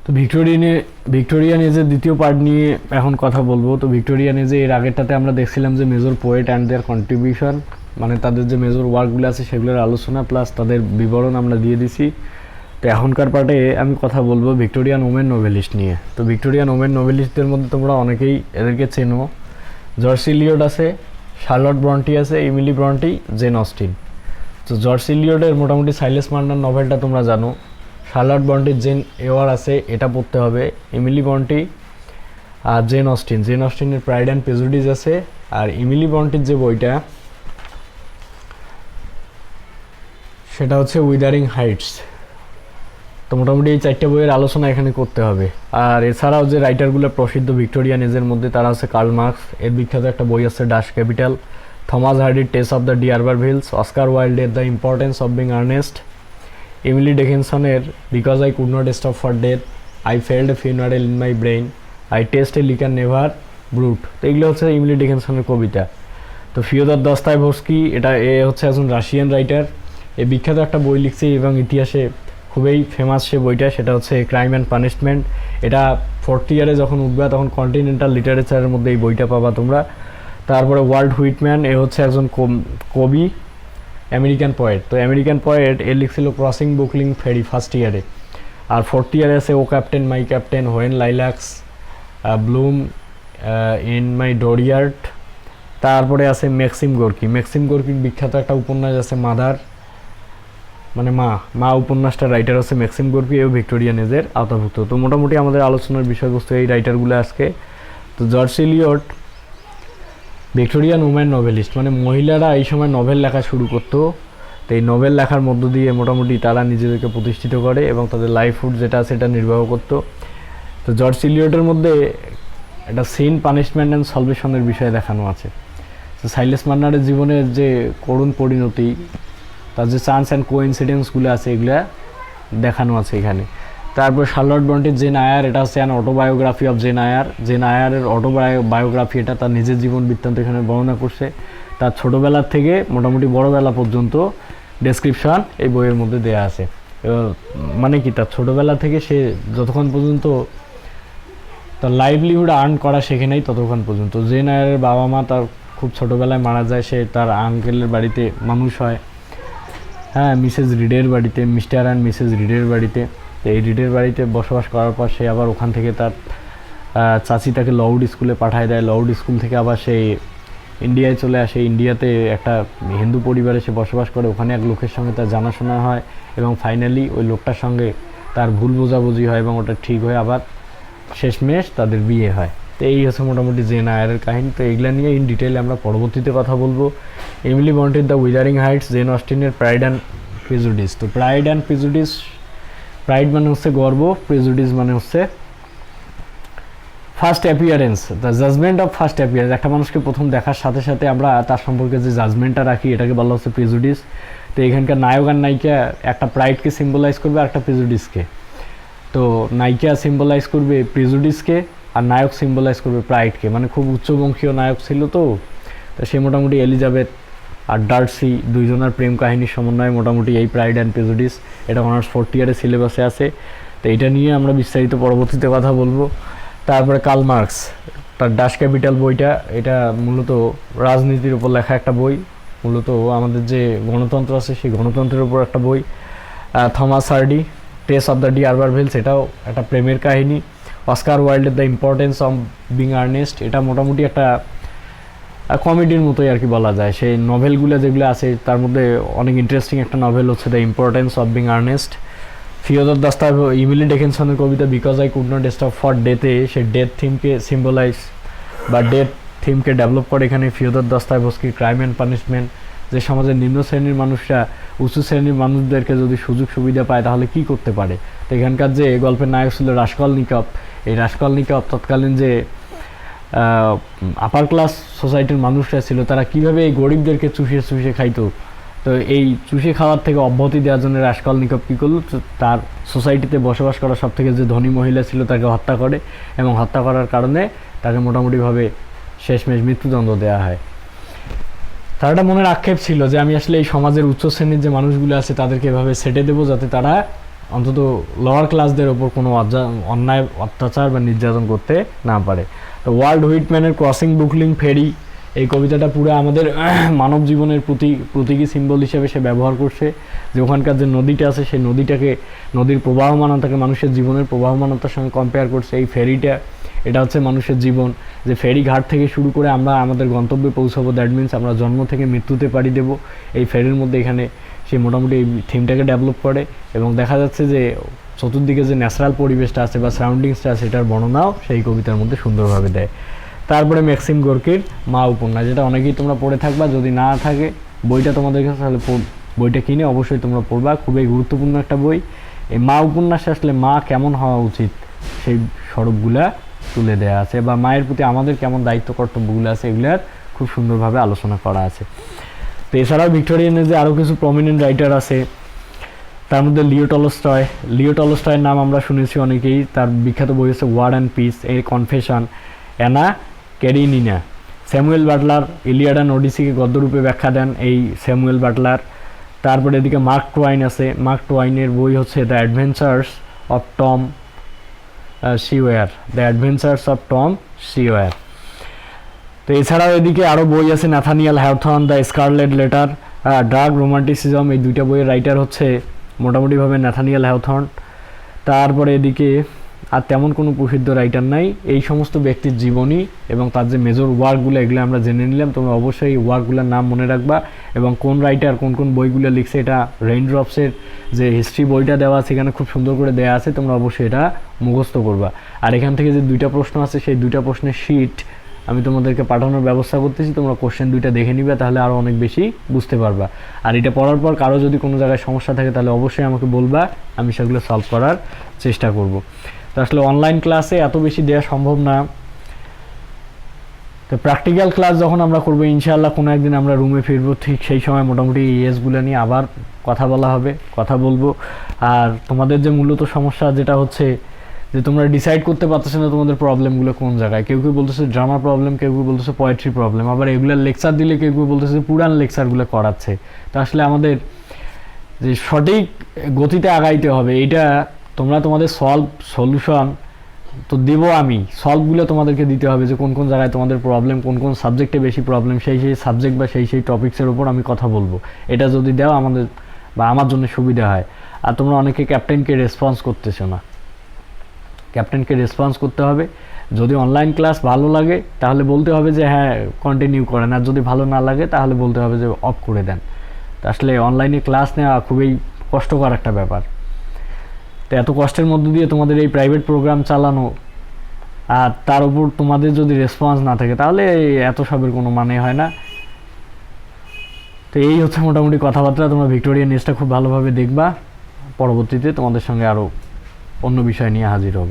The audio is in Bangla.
তো ভিক্টোরিয়ান এজের দ্বিতীয় পার্ট নিয়ে এখন কথা বলবো। তো ভিক্টোরিয়ান এজে এর আগেরটাতে আমরা দেখছিলাম যে major poet and there contribution, মানে তাদের যে মেজর ওয়ার্কগুলো আছে সেগুলোর আলোচনা প্লাস তাদের বিবরণ আমরা দিয়ে দিছি। তো এখনকার পার্টে আমি কথা বলবো ভিক্টোরিয়ান ওমেন নোভেলিস্ট নিয়ে। তো ভিক্টোরিয়ান ওমেন নোভেলিস্টদের মধ্যে তোমরা অনেকেই এদেরকে চেনো। জর্জ ইলিয়ট আছে, শার্লট ব্রন্টি আছে, ইমিলি ব্রন্টি, জেন অস্টিন। তো জর্জ ইলিয়টের মোটামুটি সাইলেস মার্নার নভেলটা তোমরা জানো। শার্লট ব্রন্টির জেন এওয়ার আছে, এটা পড়তে হবে। ইমিলি ব্রন্টি আর জেন অস্টিনের প্রাইড অ্যান্ড প্রেজুডিস আছে। আর ইমিলি ব্রন্টির যে বইটা সেটা হচ্ছে উইদারিং হাইটস। তো মোটামুটি এই চারটে বইয়ের আলোচনা এখানে করতে হবে। আর এছাড়াও যে রাইটারগুলো প্রসিদ্ধ ভিক্টোরিয়ান এজের মধ্যে তারা হচ্ছে কার্ল মার্কস, এর বিখ্যাত একটা বই আছে ডাস ক্যাপিটাল, থমাস হার্ডির Tess of the d'Urbervilles, Oscar ওয়াইল্ডের the importance of being earnest, Emily ডিকিনসনের because I could not stop for death, I felt a funeral in my brain, I taste a liquor never brewed. তো এগুলো হচ্ছে ইমিলি ডিকিনসনের কবিতা। তো ফিওদর দস্তায়েভস্কি এ হচ্ছে একজন রাশিয়ান রাইটার। এ বিখ্যাত একটা বই লিখছে এবং ইতিহাসে খুবই ফেমাস সে বইটা, সেটা হচ্ছে ক্রাইম অ্যান্ড পানিশমেন্ট। এটা 40 ইয়ারে যখন উঠবে তখন কন্টিনেন্টাল লিটারেচারের মধ্যে এই বইটা পাবা তোমরা। তারপরে ওয়াল্ট হুইটম্যান, এ হচ্ছে একজন কবি, আমেরিকান পোয়েট। তো আমেরিকান পোয়েট এ লিখছিল ক্রসিং বুকলিং ফেরি ফার্স্ট ইয়ারে। আর 40 ইয়ারে আছে O captain my captain, when lilacs bloom in my dooryard. তারপরে আছে ম্যাক্সিম গোর্কির বিখ্যাত একটা উপন্যাস আছে মাদার, মানে মা উপন্যাসটা রাইটার হচ্ছে ম্যাক্সিম গোর্কি, এও ভিক্টোরিয়ান এজের আওতাভুক্ত। তো মোটামুটি আমাদের আলোচনার বিষয়বস্তু এই রাইটারগুলো আজকে। তো George Eliot Victorian women novelist, মানে মহিলারা এই সময় নভেল লেখা শুরু করতো। তো এই নভেল লেখার মধ্য দিয়ে মোটামুটি তারা নিজেদেরকে প্রতিষ্ঠিত করে এবং তাদের লাইফহুড যেটা আছে এটা নির্বাহ করতো। তো জর্জ ইলিয়টের মধ্যে একটা সিন, পানিশমেন্ট অ্যান্ড সলভেশনের বিষয় দেখানো আছে। তো সাইলেস মার্নারের জীবনের যে করুণ পরিণতি, তার যে চান্স অ্যান্ড কোইন্সিডেন্সগুলো আছে এগুলা দেখানো আছে এখানে। তারপর শার্লট ব্রন্টির জেন আয়ার, এটা হচ্ছে অ্যান অটোবায়োগ্রাফি অফ জেন আয়ারের অটোবায়োগ্রাফি, এটা তার নিজের জীবন বৃত্তান্ত এখানে বর্ণনা করছে। তার ছোটোবেলার থেকে মোটামুটি বড়োবেলা পর্যন্ত ডেসক্রিপশন এই বইয়ের মধ্যে দেওয়া আছে। মানে কি, তার ছোটোবেলা থেকে সে যতক্ষণ পর্যন্ত তার লাইভলিহুড আর্ন করা শেখে নাই ততক্ষণ পর্যন্ত। জেন আয়ারের বাবা মা তার খুব ছোটোবেলায় মারা যায়, সে তার আঙ্কেলের বাড়িতে মানুষ হয়, হ্যাঁ, মিসেস রিডের বাড়িতে, মিস্টার অ্যান্ড মিসেস রিডের বাড়িতে। তো এই রিডের বাড়িতে বসবাস করার পর সে আবার ওখান থেকে তার চাচি তাকে লউড স্কুলে পাঠায় দেয়। লউড স্কুল থেকে আবার সে ইন্ডিয়ায় চলে আসে। ইন্ডিয়াতে একটা হিন্দু পরিবারে সে বসবাস করে, ওখানে এক লোকের সঙ্গে তার জানাশোনা হয় এবং ফাইনালি ওই লোকটার সঙ্গে তার ভুল বোঝাবুঝি হয় এবং ওটা ঠিক হয়ে আবার শেষমেশ তাদের বিয়ে হয়। তো এই হচ্ছে মোটামুটি জেন আয়ারের কাহিনী। তো এইগুলো নিয়ে ইন ডিটেইলে আমরা পরবর্তীতে কথা বলবো। এমিলি ব্রন্টির দ্য উইদারিং হাইটস, জেন অস্টিনের প্রাইড অ্যান্ড প্রেজুডিস। তো প্রাইড অ্যান্ড প্রেজুডিস, প্রাইড মানে হচ্ছে গর্ব, প্রেজুডিস মানে হচ্ছে first appearance, the judgment of first appearance. একটা মানুষকে প্রথম দেখার সাথে সাথে আমরা তার সম্পর্কে যে জাজমেন্টটা রাখি এটাকে বলা হচ্ছে প্রেজুডিস। তো এখানকার নায়ক আর নায়িকা একটা প্রাইডকে সিম্বলাইজ করবে আর একটা প্রেজুডিসকে। তো নায়িকা সিম্বলাইজ করবে প্রেজুডিসকে আর নায়ক সিম্বলাইজ করবে প্রাইডকে, মানে খুব উচ্চবংশীয় নায়ক ছিল। তো সে মোটামুটি এলিজাবেথ আর ডার্সি দুইজনের প্রেম কাহিনীর সমন্বয়ে মোটামুটি এই প্রাইড অ্যান্ড প্রেজুডিস, এটা অনার্স 40 ইয়ারের সিলেবাসে আছে। তো এটা নিয়ে আমরা বিস্তারিত পরবর্তীতে কথা বলবো। তারপরে কার্ল মার্কস, তার ডাস ক্যাপিটাল বইটা, এটা মূলত রাজনীতির উপর লেখা একটা বই, মূলত আমাদের যে গণতন্ত্র আছে সেই গণতন্ত্রের উপর একটা বই। Thomas Hardy Tess of the d'Urbervilles, এটাও একটা প্রেমের কাহিনী। অস্কার ওয়াইল্ডের the importance of being earnest, এটা মোটামুটি একটা কমেডির মতোই আর কি বলা যায়। সেই নভেলগুলো যেগুলো আছে তার মধ্যে অনেক ইন্টারেস্টিং একটা নভেল হচ্ছে the importance of being earnest. Fyodor Dostoevsky, Emily ডিকিনসনের কবিতা because I could not stop for ডেথে সে ডেথ থিমকে সিম্বলাইজ বা ডেথ থিমকে ডেভেলপ করে এখানে Fyodor Dostoevsky. Crime and punishment, যে সমাজের নিম্ন শ্রেণীর মানুষরা উঁচু শ্রেণীর মানুষদেরকে যদি সুযোগ সুবিধা পায় তাহলে কি করতে পারে। তো এখানকার যে গল্পের নায়ক ছিল রাসকলনিকভ, এই রাসকলনিকভ তৎকালীন যে আপার ক্লাস সোসাইটির মানুষরা ছিল তারা কীভাবে এই গরিবদেরকে চুষে চুষে খাইতো। তো এই চুষে খাওয়ার থেকে অব্যাহতি দেওয়ার জন্য রাসকলনিকভ কী করল, তার সোসাইটিতে বসবাস করা সব থেকে যে ধনী মহিলা ছিল তাকে হত্যা করে এবং হত্যা করার কারণে তাকে মোটামুটিভাবে শেষমেশ মৃত্যুদণ্ড দেওয়া হয়। তার একটা মনের আক্ষেপ ছিল যে আমি আসলে এই সমাজের উচ্চ শ্রেণীর যে মানুষগুলো আছে তাদেরকে এভাবে সেটে দেবো যাতে তারা অন্তত লোয়ার ক্লাসদের ওপর কোনো অন্যায় অত্যাচার বা নির্যাতন করতে না পারে। তো ওয়ার্ল্ড হুইটম্যানের ক্রসিং ব্রুকলিন ফেরি, এই কবিতাটা পুরো আমাদের মানব জীবনের প্রতীকী সিম্বল হিসেবে সে ব্যবহার করছে, যে ওখানকার যে নদীটা আছে সেই নদীটাকে, নদীর প্রবাহমানতাকে মানুষের জীবনের প্রবাহমানতার সঙ্গে কম্পেয়ার করছে। এই ফেরিটা, এটা হচ্ছে মানুষের জীবন, যে ফেরি ঘাট থেকে শুরু করে আমরা আমাদের গন্তব্যে পৌঁছাবো, দ্যাট মিনস আমরা জন্ম থেকে মৃত্যুতে পাড়ি দেবো এই ফেরির মধ্যে। এখানে সে মোটামুটি এই থিমটাকে ডেভেলপ করে, এবং দেখা যাচ্ছে যে চতুর্দিকে যে ন্যাচারাল পরিবেশটা আছে বা সারাউন্ডিংসটা আছে সেটার বর্ণনাও সেই কবিতার মধ্যে সুন্দরভাবে দেয়। তারপরে ম্যাক্সিম গোর্কির মা উপন্যাস, যেটা অনেকেই তোমরা পড়ে থাকবা, যদি না থাকে বইটা তোমাদের কাছে, তাহলে বইটা কিনে অবশ্যই তোমরা পড়বা, খুবই গুরুত্বপূর্ণ একটা বই। এই মা উপন্যাসে আসলে মা কেমন হওয়া উচিত সেই স্বরূপগুলা তুলে দেওয়া আছে, বা মায়ের প্রতি আমাদের কেমন দায়িত্ব কর্তব্যগুলো আছে এগুলার খুব সুন্দরভাবে আলোচনা করা আছে। তো এছাড়াও ভিক্টোরিয়ানে যে আরও কিছু প্রমিনেন্ট রাইটার আছে, তার মধ্যে লিও টলস্টয়ের নাম আমরা শুনেছি অনেকেই। তার বিখ্যাত বই হচ্ছে ওয়ার অ্যান্ড পিস, এর confession, Anna Karenina. Samuel Butler Iliad and ওডিসিকে গদ্যরূপে ব্যাখ্যা দেন এই স্যামুয়েল বাটলার। তারপরে এদিকে মার্ক টোয়াইন আছে, মার্ক টোয়াইনের বই হচ্ছে the adventures of Tom Sawyer. তো এছাড়াও এদিকে আরও বই আছে, Nathaniel Hawthorne, the scarlet letter, dark romanticism, এই দুইটা বইয়ের রাইটার হচ্ছে মোটামুটিভাবে ন্যাথানিয়েল হ্যাওথর্ন। তারপরে এদিকে আর তেমন কোনো প্রসিদ্ধ রাইটার নাই। এই সমস্ত ব্যক্তির জীবনী এবং তার যে মেজর ওয়ার্কগুলো, এগুলো আমরা জেনে নিলাম। তোমরা অবশ্যই এই ওয়ার্কগুলোর নাম মনে রাখবা, এবং কোন রাইটার কোন কোন বইগুলো লিখছে, এটা রেইনড্রপসের যে হিস্ট্রি বইটা দেওয়া আছে সেখানে খুব সুন্দর করে দেওয়া আছে, তোমরা অবশ্যই এটা মুখস্থ করবা। আর এখান থেকে যে দুইটা প্রশ্ন আছে সেই দুইটা প্রশ্নের শিট আমি তোমাদেরকে পাঠানোর ব্যবস্থা করতেছি, তোমরা কোশ্চেন দুইটা দেখে নিবে, তাহলে আরও অনেক বেশি বুঝতে পারবা। আর এটা পড়ার পর কারো যদি কোনো জায়গায় সমস্যা থাকে তাহলে অবশ্যই আমাকে বলবা, আমি সেগুলো সলভ করার চেষ্টা করব। তো আসলে অনলাইন ক্লাসে এত বেশি দেওয়া সম্ভব না, তো প্র্যাকটিক্যাল ক্লাস যখন আমরা করবো ইনশাআল্লাহ কোনো একদিন আমরা রুমে ফিরবো, ঠিক সেই সময় মোটামুটি ইএসগুলো নিয়ে আবার কথা বলবো। আর তোমাদের যে মূলত সমস্যা যেটা হচ্ছে যে তোমরা ডিসাইড করতে পারতেছো না তোমাদের প্রবলেমগুলো কোন জায়গায়, কেউ বলতেছে ড্রামা প্রবলেম, কেউ বলতেছে পোয়েট্রি প্রবলেম, আবার এগুলোর লেকচার দিলে কেউ বলতেছে পুরান লেকচারগুলো করাচ্ছে। তো আসলে আমাদের যে সঠিক গতিতে আগাইতে হবে, এটা তোমরা তোমাদের সলিউশন তো দেবো আমি, সলভগুলো তোমাদেরকে দিতে হবে, যে কোন কোন জায়গায় তোমাদের প্রবলেম, কোন কোন সাবজেক্টে বেশি প্রবলেম, সেই সাবজেক্ট বা সেই টপিক্সের উপর আমি কথা বলবো। এটা যদি দেও আমাদের বা আমার জন্য সুবিধা হয়। আর তোমরা অনেকে ক্যাপ্টেনকে রেসপন্স করতেছো না, ক্যাপ্টেনকে রেসপন্স করতে হবে। যদি অনলাইন ক্লাস ভালো লাগে তাহলে বলতে হবে যে হ্যাঁ কন্টিনিউ করেন, আর যদি ভালো না লাগে তাহলে বলতে হবে যে অফ করে দেন। তো আসলে অনলাইনে ক্লাস নেওয়া খুবই কষ্টকর একটা ব্যাপার। তো এত কষ্টের মধ্য দিয়ে তোমাদের এই প্রাইভেট প্রোগ্রাম চালানো, আর তার উপর তোমাদের যদি রেসপন্স না থাকে তাহলে এত সবের কোনো মানে হয় না। তো এই হচ্ছে মোটামুটি কথাবার্তা। তোমরা ভিক্টোরিয়া নিউজটা খুব ভালোভাবে দেখবা, পরবর্তীতে তোমাদের সঙ্গে আরও অন্য বিষয় নিয়ে হাজির হব।